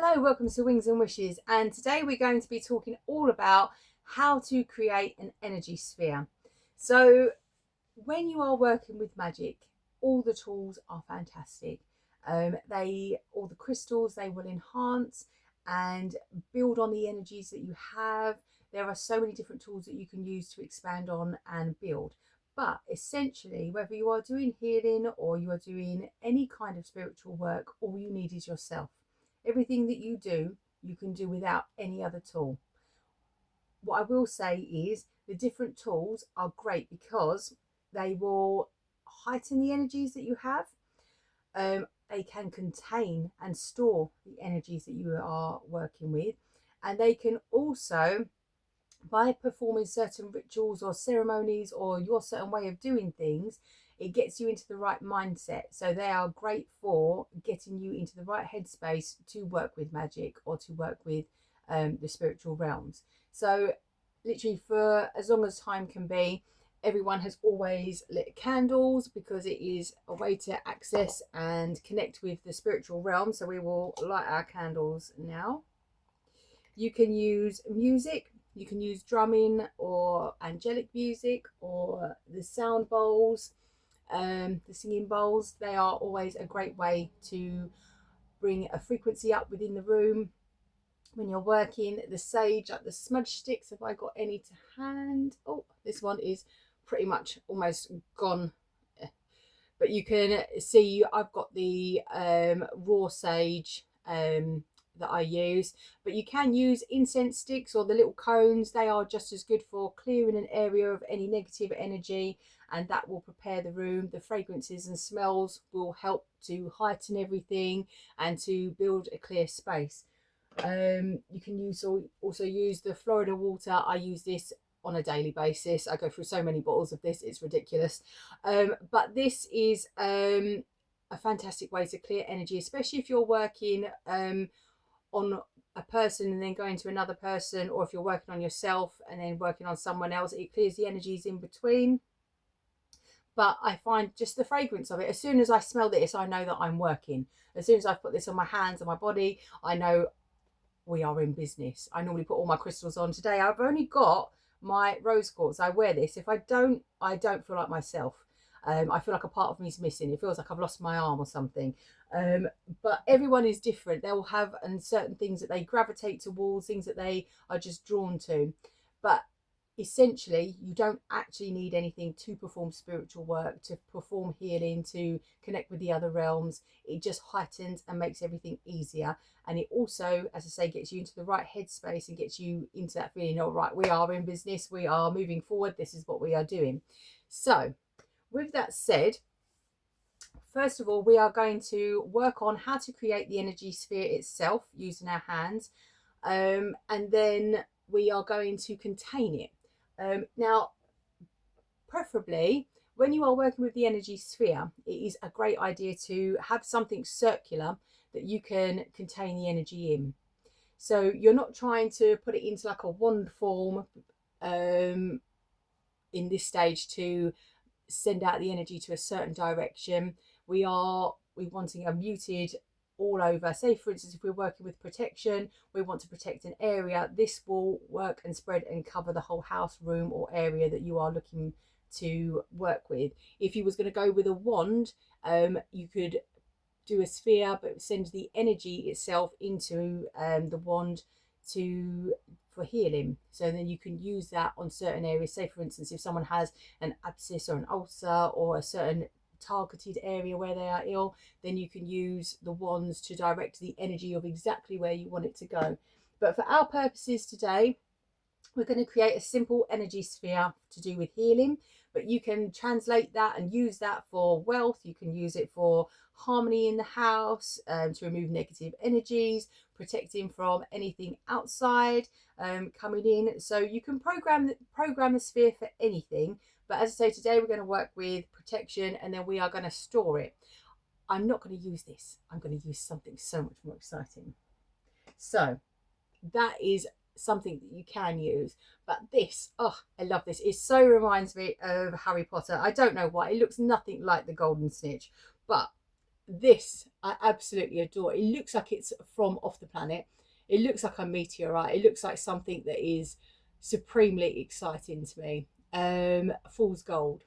Hello, welcome to Wings and Wishes, and today we're going to be talking all about how to create an energy sphere. So when you are working with magic, all the tools are fantastic. All the crystals, they will enhance and build on the energies that you have. There are so many different tools that you can use to expand on and build. But essentially, whether you are doing healing or you are doing any kind of spiritual work, all you need is yourself. Everything that you do, you can do without any other tool. What I will say is the different tools are great because they will heighten the energies that you have. They can contain and store the energies that you are working with, and they can also, by performing certain rituals or ceremonies or your certain way of doing things, it gets you into the right mindset. So they are great for getting you into the right headspace to work with magic or to work with the spiritual realms. So literally for as long as time can be, everyone has always lit candles because it is a way to access and connect with the spiritual realm. So we will light our candles now. You can use music. You can use drumming or angelic music or the sound bowls, the singing bowls. They are always a great way to bring a frequency up within the room when you're working. The sage, like the smudge sticks, have I got any to hand? Oh, this one is pretty much almost gone. But you can see I've got the raw sage that I use, but you can use incense sticks or the little cones. They are just as good for clearing an area of any negative energy, and that will prepare the room. The fragrances and smells will help to heighten everything and to build a clear space. You can also use the Florida water. I use this on a daily basis. I go through so many bottles of this, it's ridiculous. But this is a fantastic way to clear energy, especially if you're working on a person and then going to another person, or if you're working on yourself and then working on someone else. It clears the energies in between. But I find just the fragrance of it, as soon as I smell this, I know that I'm working. As soon as I put this on my hands and my body, I know we are in business. I normally put all my crystals on. Today I've only got my rose quartz. I wear this. If I don't feel like myself. I feel like a part of me is missing. It feels like I've lost my arm or something. But everyone is different. They will have certain things that they gravitate towards, things that they are just drawn to. But essentially, you don't actually need anything to perform spiritual work, to perform healing, to connect with the other realms. It just heightens and makes everything easier. And it also, as I say, gets you into the right headspace and gets you into that feeling, all right, we are in business, we are moving forward, this is what we are doing. So with that said, first of all, we are going to work on how to create the energy sphere itself using our hands. And then we are going to contain it. Now, preferably, when you are working with the energy sphere, it is a great idea to have something circular that you can contain the energy in. So you're not trying to put it into like a wand form in this stage to send out the energy to a certain direction. We're wanting a muted all over. Say for instance, if we're working with protection, we want to protect an area, this will work and spread and cover the whole house, room or area that you are looking to work with. If you was going to go with a wand, you could do a sphere but send the energy itself into the wand for healing. So then you can use that on certain areas. Say for instance, if someone has an abscess or an ulcer or a certain targeted area where they are ill, then you can use the wands to direct the energy of exactly where you want it to go. But for our purposes today, we're going to create a simple energy sphere to do with healing, but you can translate that and use that for wealth. You can use it for harmony in the house, to remove negative energies, protecting from anything outside coming in. So you can program the sphere for anything. But as I say, today we're going to work with protection, and then we are going to store it. I'm not going to use this. I'm going to use something so much more exciting. So that is something that you can use. But this, oh, I love this. It so reminds me of Harry Potter. I don't know why. It looks nothing like the golden snitch, but this I absolutely adore it. It looks like it's from off the planet. It looks like a meteorite. It looks like something that is supremely exciting to me. Fool's gold.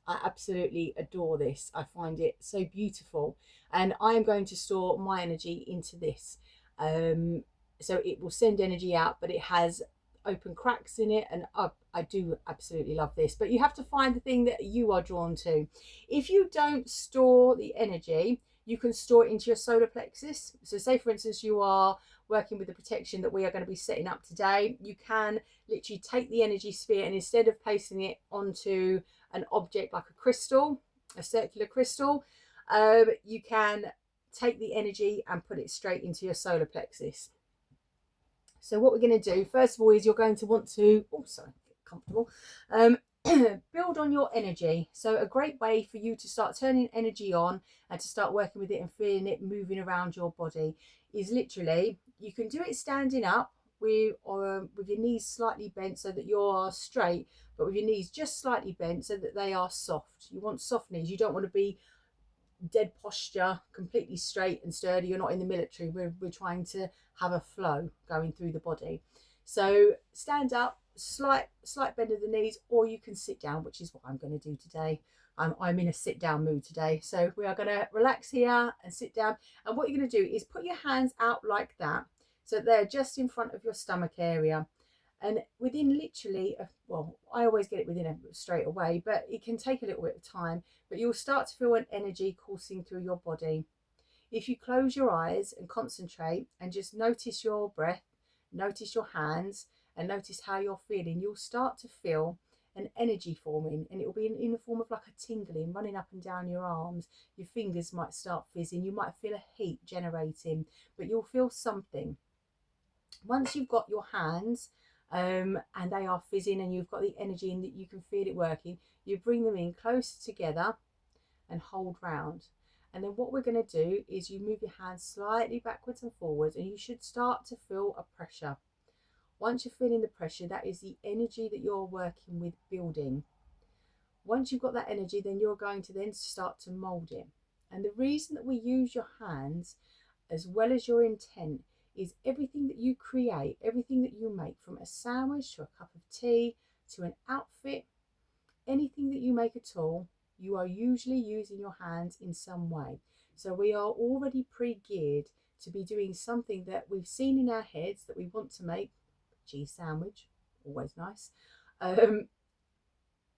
I absolutely adore this. I find it so beautiful, and I am going to store my energy into this. Um, so it will send energy out, but it has open cracks in it, and I do absolutely love this. But you have to find the thing that you are drawn to. If you don't store the energy, you can store it into your solar plexus. So, say for instance, you are working with the protection that we are going to be setting up today. You can literally take the energy sphere, and instead of placing it onto an object like a crystal, a circular crystal, you can take the energy and put it straight into your solar plexus. So what we're going to do first of all is you're going to want to, oh sorry, get comfortable, build on your energy. So a great way for you to start turning energy on and to start working with it and feeling it moving around your body is literally, you can do it standing up with your knees slightly bent so that you're straight, but with your knees just slightly bent so that they are soft. You want soft knees. You don't want to be dead posture, completely straight and sturdy. You're not in the military. We're trying to have a flow going through the body. So stand up, slight bend of the knees, or you can sit down, which is what I'm going to do today. I'm in a sit down mood today. So we are going to relax here and sit down. And what you're going to do is put your hands out like that. So they're just in front of your stomach area. And within literally, well, I always get it within a straight away, but it can take a little bit of time. But you'll start to feel an energy coursing through your body. If you close your eyes and concentrate and just notice your breath, notice your hands, and notice how you're feeling, you'll start to feel an energy forming, and it will be in the form of like a tingling running up and down your arms. Your fingers might start fizzing, you might feel a heat generating, but you'll feel something. Once you've got your hands and they are fizzing and you've got the energy and that you can feel it working, you bring them in closer together and hold round. And then what we're going to do is you move your hands slightly backwards and forwards, and you should start to feel a pressure. Once you're feeling the pressure, that is the energy that you're working with building. Once you've got that energy, then you're going to then start to mold it. And the reason that we use your hands as well as your intent is everything that you create, everything that you make, from a sandwich to a cup of tea to an outfit, anything that you make at all, you are usually using your hands in some way. So we are already pre-geared to be doing something that we've seen in our heads that we want to make. Cheese sandwich, always nice. And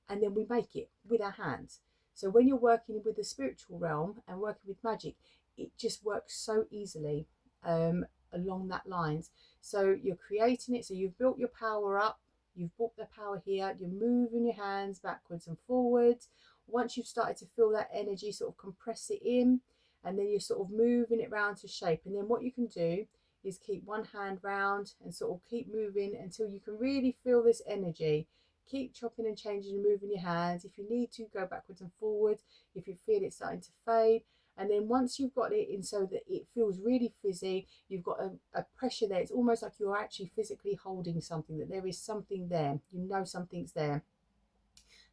then we make it with our hands. So when you're working with the spiritual realm and working with magic, it just works so easily along that lines. So you're creating it, so you've built your power up, you've brought the power here, you're moving your hands backwards and forwards. Once you've started to feel that energy, sort of compress it in, and then you're sort of moving it round to shape. And then what you can do is keep one hand round and sort of keep moving until you can really feel this energy. Keep chopping and changing and moving your hands. If you need to, go backwards and forwards if you feel it starting to fade. And then once you've got it in so that it feels really fizzy, you've got a pressure there. It's almost like you're actually physically holding something, that there is something there. You know something's there.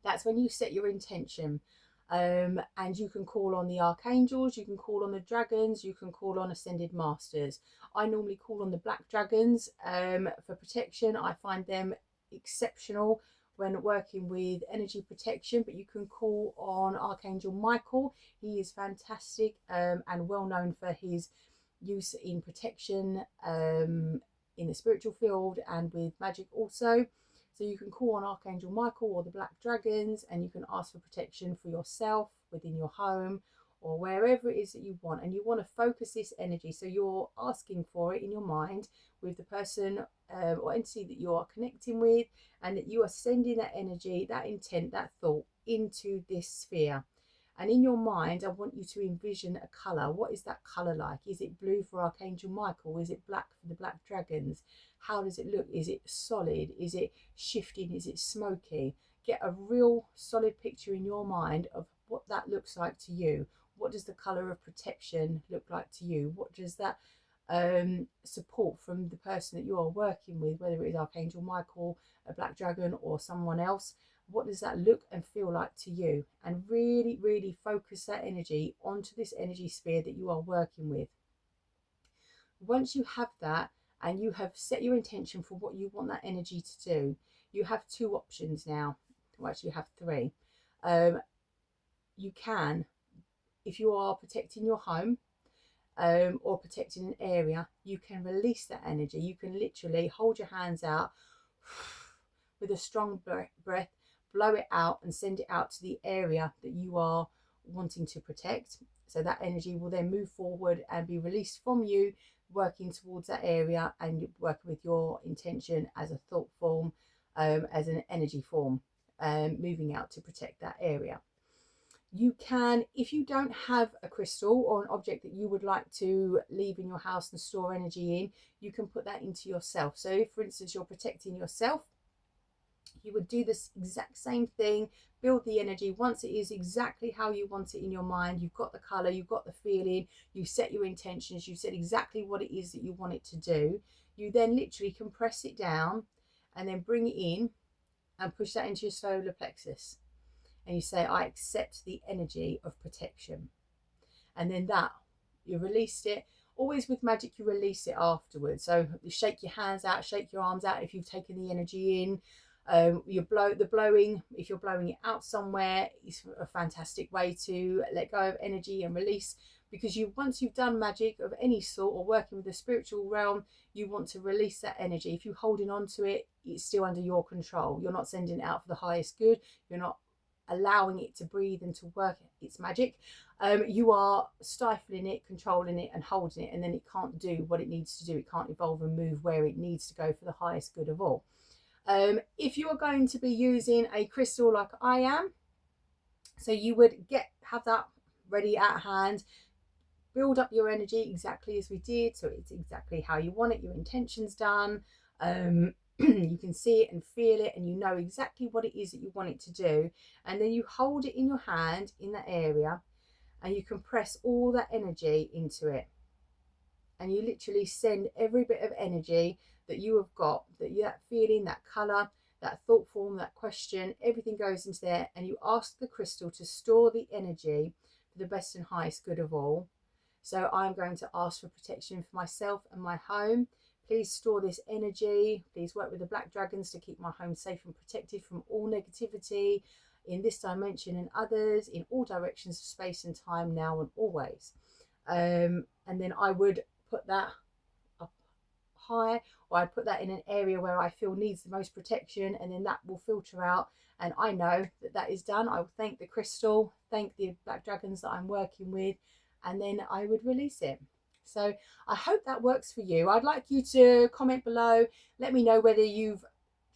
That's when you set your intention. And you can call on the archangels, you can call on the dragons, you can call on ascended masters. I normally call on the black dragons for protection. I find them exceptional when working with energy protection, but you can call on Archangel Michael. He is fantastic and well known for his use in protection in the spiritual field and with magic also. So you can call on Archangel Michael or the Black Dragons, and you can ask for protection for yourself within your home or wherever it is that you want. And you want to focus this energy. So you're asking for it in your mind with the person or entity that you are connecting with, and that you are sending that energy, that intent, that thought into this sphere. And in your mind, I want you to envision a colour. What is that colour like? Is it blue for Archangel Michael? Is it black for the Black Dragons? How does it look? Is it solid? Is it shifting? Is it smoky? Get a real solid picture in your mind of what that looks like to you. What does the colour of protection look like to you? What does that support from the person that you are working with, whether it is Archangel Michael, a Black Dragon, or someone else? what does that look and feel like to you? And really, really focus that energy onto this energy sphere that you are working with. Once you have that and you have set your intention for what you want that energy to do, you have two options now. Well, actually, you have three. You can, if you are protecting your home, or protecting an area, you can release that energy. You can literally hold your hands out with a strong breath, blow it out and send it out to the area that you are wanting to protect. So that energy will then move forward and be released from you, working towards that area and working with your intention as a thought form, as an energy form, moving out to protect that area. You can, if you don't have a crystal or an object that you would like to leave in your house and store energy in, you can put that into yourself. So if, for instance, you're protecting yourself, you would do this exact same thing, build the energy. Once it is exactly how you want it in your mind, you've got the color, you've got the feeling, you set your intentions, you said exactly what it is that you want it to do, you then literally compress it down and then bring it in and push that into your solar plexus. And you say, I accept the energy of protection. And then that, you released it. Always with magic, you release it afterwards. So you shake your hands out, shake your arms out if you've taken the energy in. Blowing, if you're blowing it out somewhere, is a fantastic way to let go of energy and release, because once you've done magic of any sort or working with the spiritual realm, you want to release that energy. If you're holding on to it, it's still under your control. You're not sending it out for the highest good. You're not allowing it to breathe and to work its magic. You are stifling it, controlling it and holding it, and then it can't do what it needs to do. It can't evolve and move where it needs to go for the highest good of all. If you are going to be using a crystal like I am, so you would have that ready at hand, build up your energy exactly as we did, so it's exactly how you want it, your intention's done. You can see it and feel it, and you know exactly what it is that you want it to do, and then you hold it in your hand in that area and you compress all that energy into it, and you literally send every bit of energy that you have got, that feeling, that color, that thought form, that question, everything goes into there, and you ask the crystal to store the energy for the best and highest good of all. So I'm going to ask for protection for myself and my home. Please store this energy. Please work with the black dragons to keep my home safe and protected from all negativity in this dimension and others, in all directions of space and time, now and always. And then I would put that up high, or I put that in an area where I feel needs the most protection, and then that will filter out, and I know that that is done. I will thank the crystal, thank the black dragons that I'm working with, and then I would release it. So I hope that works for you. I'd like you to comment below, let me know whether you've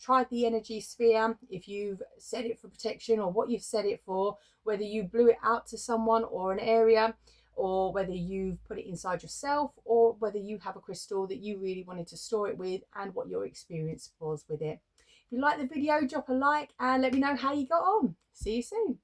tried the energy sphere, if you've set it for protection or what you've set it for, whether you blew it out to someone or an area, or whether you've put it inside yourself, or whether you have a crystal that you really wanted to store it with, and what your experience was with it. If you like the video, drop a like and let me know how you got on. See you soon.